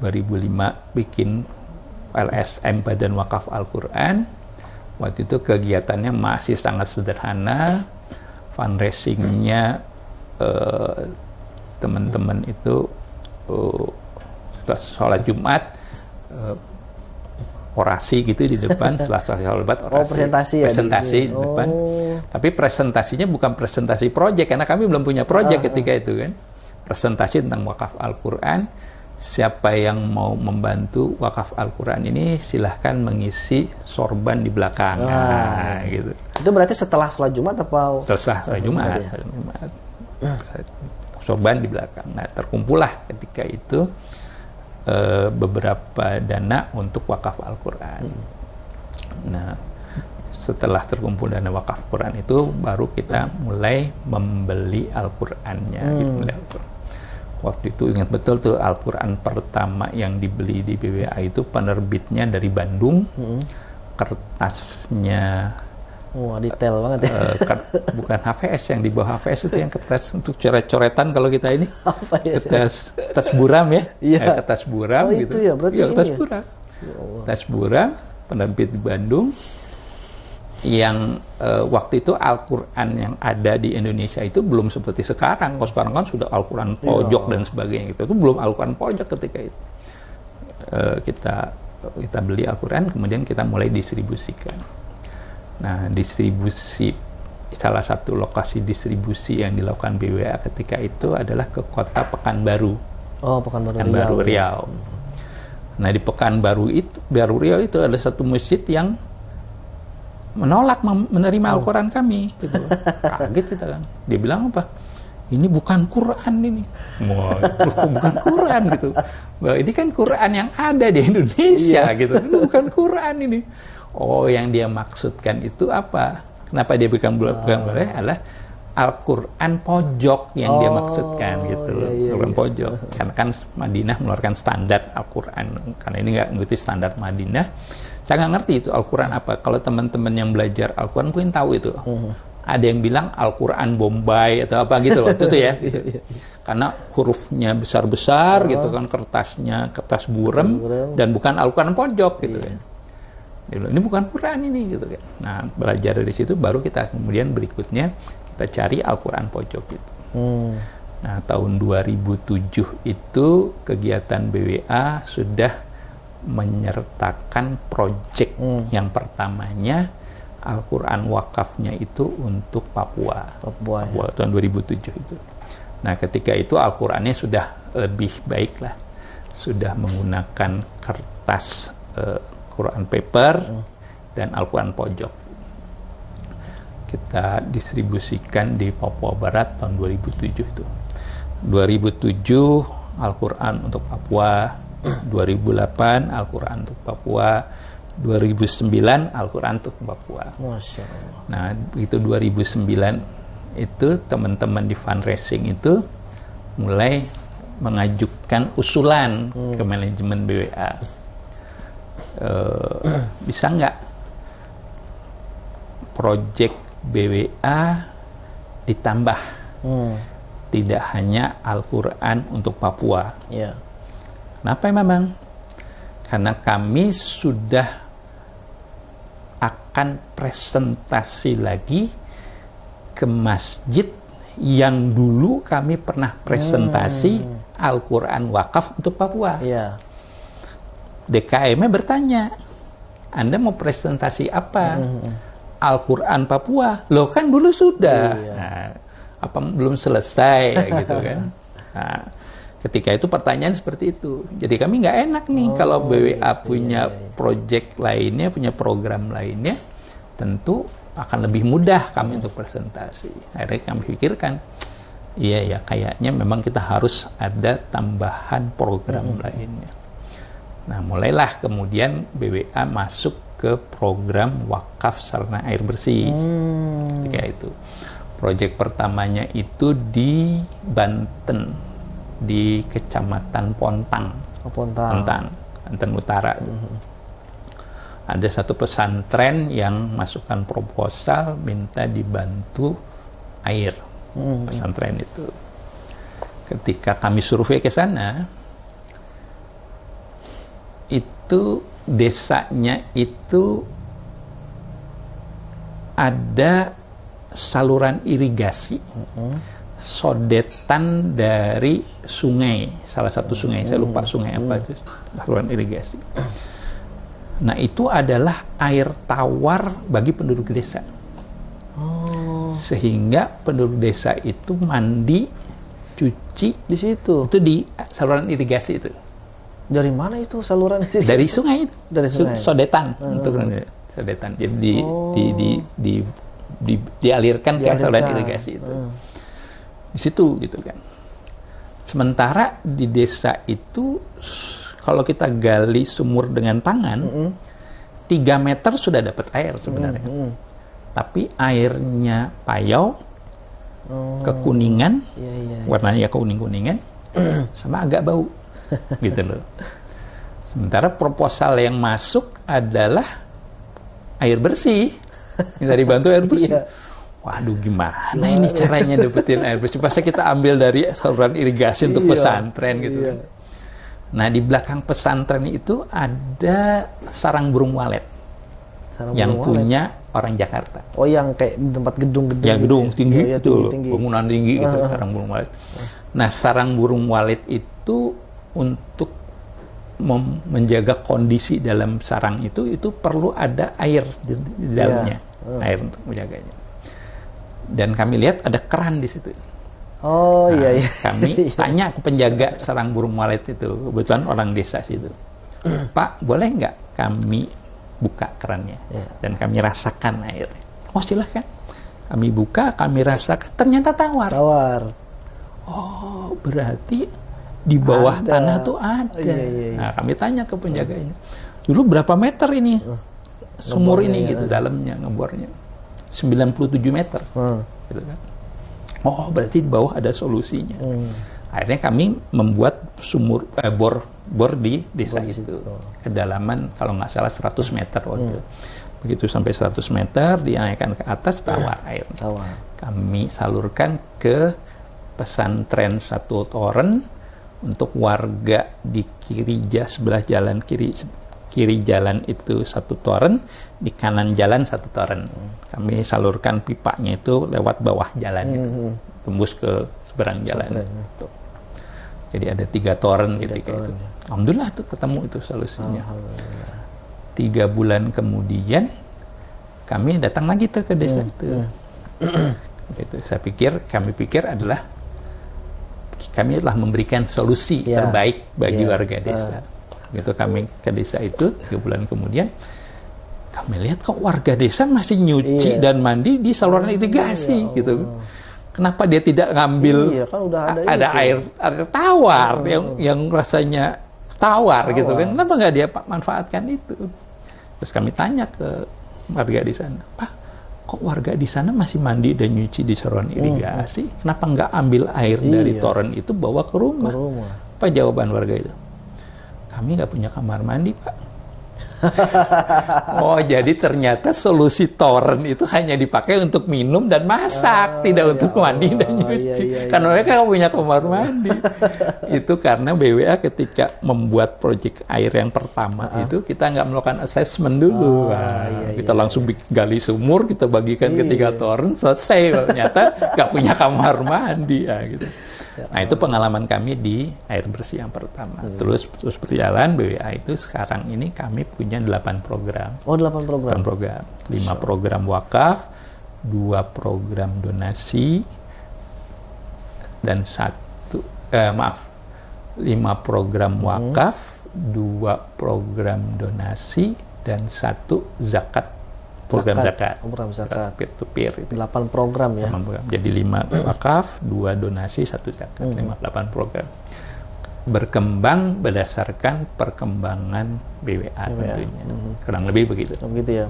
2005 bikin LSM Badan Wakaf Al-Quran. Waktu itu kegiatannya masih sangat sederhana, fundraisingnya teman-teman itu sholat Jumat, orasi gitu di depan, setelah sholat Jumat orasi, presentasi di depan. Tapi presentasinya bukan presentasi proyek, karena kami belum punya proyek ketika itu kan. Presentasi tentang wakaf Al-Quran. Siapa yang mau membantu wakaf Al-Quran ini silahkan mengisi sorban di belakang. Gitu. Itu berarti setelah sholat Jumat apa? Setelah sholat Jumat. Sorban di belakang. Nah, terkumpullah ketika itu beberapa dana untuk wakaf Al-Quran. Nah, setelah terkumpul dana wakaf Quran itu baru kita mulai membeli Al-Qurannya. Waktu itu ingat betul tuh, Al-Quran pertama yang dibeli di BWA itu penerbitnya dari Bandung. Kertasnya detail banget ya. Bukan HVS, yang di bawah HVS itu yang kertas untuk coret-coretan kalau kita ini. Kertas buram ya. Kertas buram gitu. Itu ya, berarti kertas buram. Kertas buram, penerbit di Bandung. Yang waktu itu Al-Quran yang ada di Indonesia itu belum seperti sekarang. Kalau sekarang kan sudah Al-Quran pojok dan sebagainya gitu. Itu belum Al-Quran pojok ketika itu. Kita beli Al-Quran, kemudian kita mulai distribusikan. Nah, distribusi, salah satu lokasi distribusi yang dilakukan BWA ketika itu adalah ke kota Pekanbaru. Pekanbaru Riau. Nah, di Pekanbaru Riau itu ada satu masjid yang menolak menerima Al-Quran kami. Gitu. Kaget kita kan. Dia bilang apa? Ini bukan Quran ini. Bukan Quran gitu. Wah, ini kan Quran yang ada di Indonesia gitu. Ini bukan Quran ini. Oh, yang dia maksudkan itu apa? Kenapa dia bukan boleh adalah Al-Quran pojok yang dia maksudkan gitu. Al-Quran pojok. Karena kan Madinah mengeluarkan standar Al-Quran. Karena ini nggak mengikuti standar Madinah. Saya nggak ngerti itu Al-Quran apa. Kalau teman-teman yang belajar Al-Quran mungkin tahu itu. Ada yang bilang Al-Quran Bombay atau apa gitu waktu itu ya. Karena hurufnya besar-besar gitu kan, kertasnya kertas buram dan bukan Al-Quran pojok gitu kan. Dia bilang, ini bukan Quran ini gitu kan. Nah, belajar dari situ baru kita kemudian berikutnya kita cari Al-Quran pojok gitu. Nah, tahun 2007 itu kegiatan BWA sudah menyertakan proyek yang pertamanya Al-Quran wakafnya itu untuk Papua tahun 2007 itu. Nah, ketika itu Al-Qurannya sudah lebih baik lah, sudah menggunakan kertas Quran paper dan Al-Quran pojok. Kita distribusikan di Papua Barat tahun 2007 itu. 2007 Al-Quran untuk Papua, 2008 Al-Quran untuk Papua, 2009 Al-Quran untuk Papua. Masya Allah. Nah, begitu 2009 itu teman-teman di fundraising itu mulai mengajukan usulan ke manajemen BWA. Bisa nggak proyek BWA ditambah, tidak hanya Al-Quran untuk Papua. Kenapa memang? Karena kami sudah akan presentasi lagi ke masjid yang dulu kami pernah presentasi Al-Quran wakaf untuk Papua. DKM-nya bertanya, Anda mau presentasi apa? Al-Quran Papua? Loh kan dulu sudah. Nah, apa belum selesai gitu kan? Nah, ketika itu pertanyaan seperti itu. Jadi kami nggak enak nih kalau BWA punya proyek lainnya, punya program lainnya, tentu akan lebih mudah kami untuk presentasi. Akhirnya kami pikirkan, iya ya kayaknya memang kita harus ada tambahan program lainnya. Nah, mulailah kemudian BWA masuk ke program wakaf sarana air bersih. Ketika itu, proyek pertamanya itu di Banten, di Kecamatan Pontang, Banten Utara. Ada satu pesantren yang masukkan proposal minta dibantu air, pesantren itu. Ketika kami survei ke sana, itu desanya itu ada saluran irigasi, sodetan dari sungai, salah satu sungai, saya lupa sungai apa itu, saluran irigasi. Nah, itu adalah air tawar bagi penduduk desa. Sehingga penduduk desa itu mandi, cuci Di situ. itu di saluran irigasi itu. Dari mana itu saluran itu? Dari sungai itu. Dari sungai. Sodetan untuk sodetan. Jadi dialirkan ke saluran irigasi itu. Di situ gitu kan. Sementara di desa itu kalau kita gali sumur dengan tangan 3 meter sudah dapat air sebenarnya. Tapi airnya payau, kekuningan, warnanya kuning-kuningan, sama agak bau, gitu loh. Sementara proposal yang masuk adalah air bersih, minta dibantu air bersih. Waduh, gimana ini caranya dapetin air bersih? Pasti kita ambil dari saluran irigasi untuk pesantren, gitu kan. Nah, di belakang pesantren itu ada sarang burung walet. Yang punya orang Jakarta. Oh, yang kayak di tempat gedung-gedung. Yang gedung gitu tinggi ya? itu, tinggi. bangunan tinggi gitu, sarang burung walet. Nah, sarang burung walet itu untuk menjaga kondisi dalam sarang itu perlu ada air di dalamnya, air untuk menjaganya. Dan kami lihat ada keran di situ. Oh, nah, kami tanya ke penjaga sarang burung walet itu, kebetulan orang desa situ. Pak, boleh nggak kami buka kerannya dan kami rasakan airnya? Oh, silahkan. Kami buka, kami rasakan, ternyata tawar. Oh, berarti di bawah tanah tuh ada. Nah, kami tanya ke penjaganya, dulu berapa meter ini sumur ini gitu, dalamnya ngebornya 97 meter, gitu kan. Oh, berarti di bawah ada solusinya. Akhirnya kami membuat sumur bor di desa itu. Kedalaman kalau nggak salah 100 meter waktu. Begitu sampai 100 meter dinaikkan ke atas, tawar air. Kami salurkan ke pesantren Satu Toren untuk warga di kiri sebelah jalan kiri jalan itu Satu Toren, di kanan jalan Satu Toren. Kami salurkan pipanya itu lewat bawah jalan itu, tembus ke seberang jalan. Jadi ada 3 toren ketika itu. Alhamdulillah tuh ketemu itu solusinya. 3 bulan kemudian kami datang lagi tuh ke desa itu. Itu kami pikir adalah kami telah memberikan solusi terbaik bagi warga desa. Gitu kami ke desa itu 3 bulan kemudian, kami lihat kok warga desa masih nyuci dan mandi di saluran irigasi gitu. Kenapa dia tidak ngambil kan udah ada air tawar yang rasanya tawar gitu kan? Kenapa nggak dia manfaatkan itu? Terus kami tanya ke warga di sana, Pak, kok warga di sana masih mandi dan nyuci di saluran irigasi? Kenapa nggak ambil air dari toren itu bawa ke rumah? Apa jawaban warga itu? Kami nggak punya kamar mandi, Pak. Oh, jadi ternyata solusi toren itu hanya dipakai untuk minum dan masak, tidak untuk mandi dan nyuci. Karena mereka nggak punya kamar mandi. Itu karena BWA ketika membuat proyek air yang pertama itu kita nggak melakukan assessment dulu. Kita langsung gali sumur, kita bagikan ke 3 toren, selesai. Ternyata nggak punya kamar mandi, gitu. Nah, itu pengalaman kami di air bersih yang pertama. Terus berjalan BWA itu sekarang ini kami punya 8 program. Oh, 8 program. 8 program. 5 program wakaf, 2 program donasi, dan 5 program wakaf, 2 program donasi, dan 1 zakat. Program zakat. Peer to peer itu. 8 program ya. 8 program. Jadi 5 wakaf, 2 donasi, 1 zakat. 8 program. Berkembang berdasarkan perkembangan BWA tentunya. Kurang lebih begitu. Begitu ya.